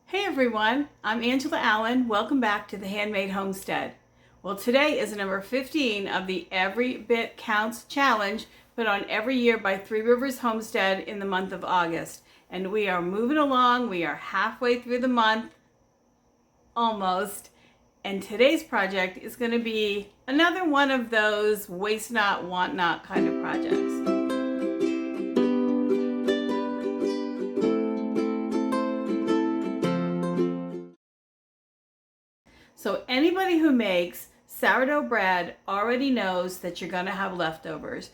Hey everyone, I'm Angela Allen. Welcome back to the Handmade Homestead. Well, today is number 15 of the Every Bit Counts challenge put on every year by Three Rivers Homestead in the month of August. And we are moving along. We are halfway through the month, almost. And today's project is going to be another one of those waste not, want not kind of projects. So anybody who makes sourdough bread already knows that you're going to have leftovers.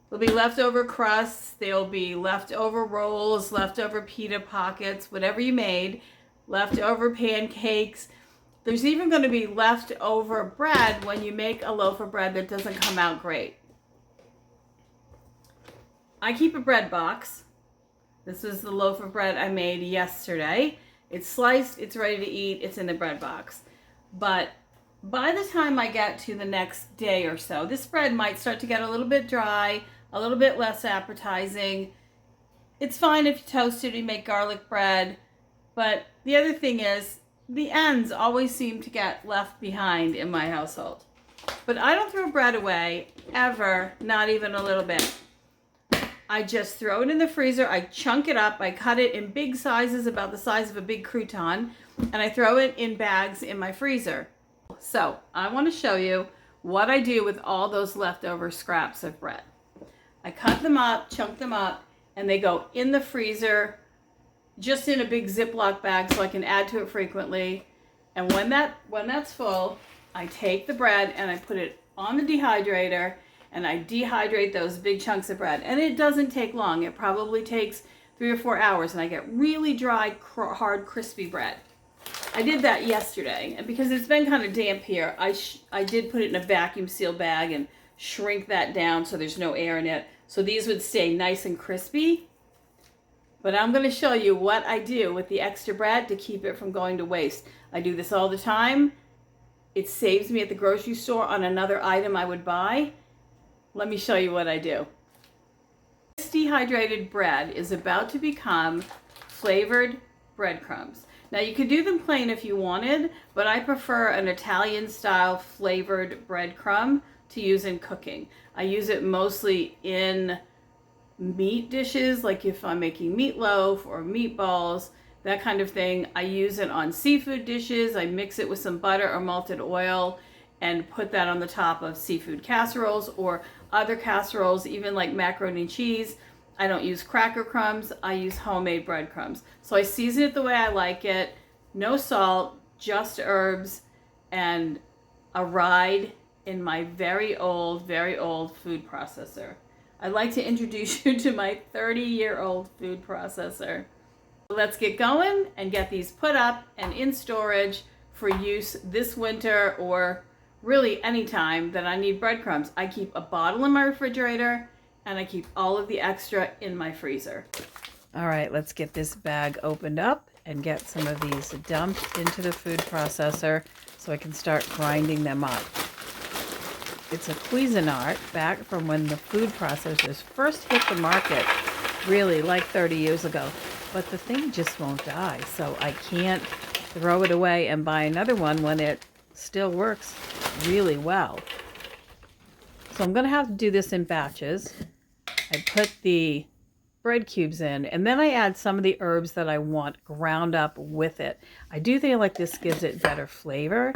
There'll be leftover crusts, there'll be leftover rolls, leftover pita pockets, whatever you made, leftover pancakes. There's even going to be leftover bread when you make a loaf of bread that doesn't come out great. I keep a bread box. This is the loaf of bread I made yesterday. It's sliced, it's ready to eat, it's in the bread box. But by the time I get to the next day or so, this bread might start to get a little bit dry, a little bit less appetizing. It's fine if you toast it, you make garlic bread. But the other thing is, the ends always seem to get left behind in my household. But I don't throw bread away, ever, not even a little bit. I just throw it in the freezer, I chunk it up, I cut it in big sizes, about the size of a big crouton, and I throw it in bags in my freezer. So I want to show you what I do with all those leftover scraps of bread. I cut them up, chunk them up, and they go in the freezer, just in a big Ziploc bag so I can add to it frequently. And when that's full, I take the bread and I put it on the dehydrator, and I dehydrate those big chunks of bread. And it doesn't take long. It probably takes 3 or 4 hours, and I get really dry, hard, crispy bread. I did that yesterday, and because it's been kind of damp here, I did put it in a vacuum seal bag and shrink that down so there's no air in it, so these would stay nice and crispy. But I'm going to show you what I do with the extra bread to keep it from going to waste. I do this all the time. It saves me at the grocery store on another item I would buy. Let me show you what I do. This dehydrated bread is about to become flavored breadcrumbs. Now you could do them plain if you wanted, but I prefer an Italian style flavored breadcrumb to use in cooking. I use it mostly in meat dishes, like if I'm making meatloaf or meatballs, that kind of thing. I use it on seafood dishes. I mix it with some butter or malted oil and put that on the top of seafood casseroles or other casseroles, even like macaroni and cheese. I don't use cracker crumbs, I use homemade breadcrumbs. So I season it the way I like it, no salt, just herbs, and a ride in my very old food processor. I'd like to introduce you to my 30-year-old food processor. Let's get going and get these put up and in storage for use this winter, or really any time that I need breadcrumbs. I keep a bottle in my refrigerator, and I keep all of the extra in my freezer. All right, let's get this bag opened up and get some of these dumped into the food processor so I can start grinding them up. It's a Cuisinart back from when the food processors first hit the market, really like 30 years ago. But the thing just won't die, so I can't throw it away and buy another one when it still works really well. So I'm going to have to do this in batches. I put the bread cubes in, and then I add some of the herbs that I want ground up with it. I do think like this gives it better flavor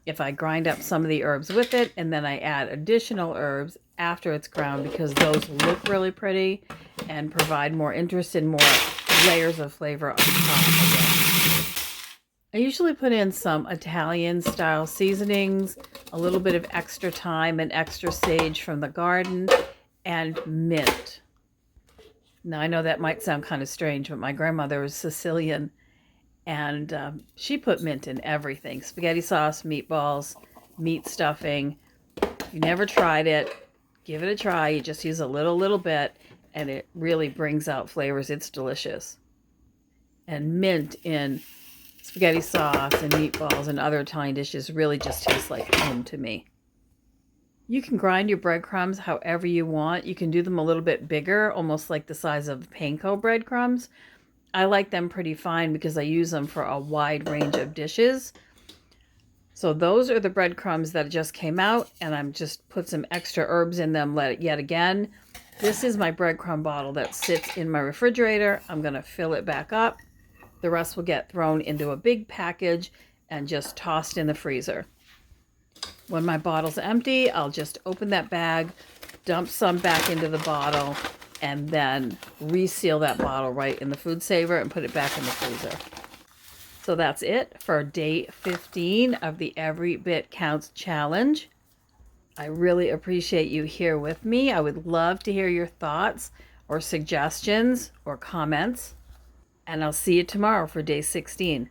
if I grind up some of the herbs with it, and then I add additional herbs after it's ground, because those look really pretty and provide more interest and more layers of flavor on top again. I usually put in some Italian style seasonings, a little bit of extra thyme and extra sage from the garden, and mint. Now I know that might sound kind of strange, but my grandmother was Sicilian, and she put mint in everything. Spaghetti sauce, meatballs, meat stuffing. If you never tried it, give it a try. You just use a little bit, and it really brings out flavors. It's delicious. And mint in spaghetti sauce and meatballs and other Italian dishes really just tastes like home to me. You can grind your breadcrumbs however you want. You can do them a little bit bigger, almost like the size of panko breadcrumbs, I like them pretty fine because I use them for a wide range of dishes. So those are the breadcrumbs that just came out, and I'm just put some extra herbs in them yet again. This is my breadcrumb bottle that sits in my refrigerator. I'm going to fill it back up. The rest will get thrown into a big package and just tossed in the freezer. When my bottle's empty, I'll just open that bag, dump some back into the bottle, and then reseal that bottle right in the food saver and put it back in the freezer. So that's it for day 15 of the Every Bit Counts challenge. I really appreciate you here with me. I would love to hear your thoughts or suggestions or comments. And I'll see you tomorrow for day 16.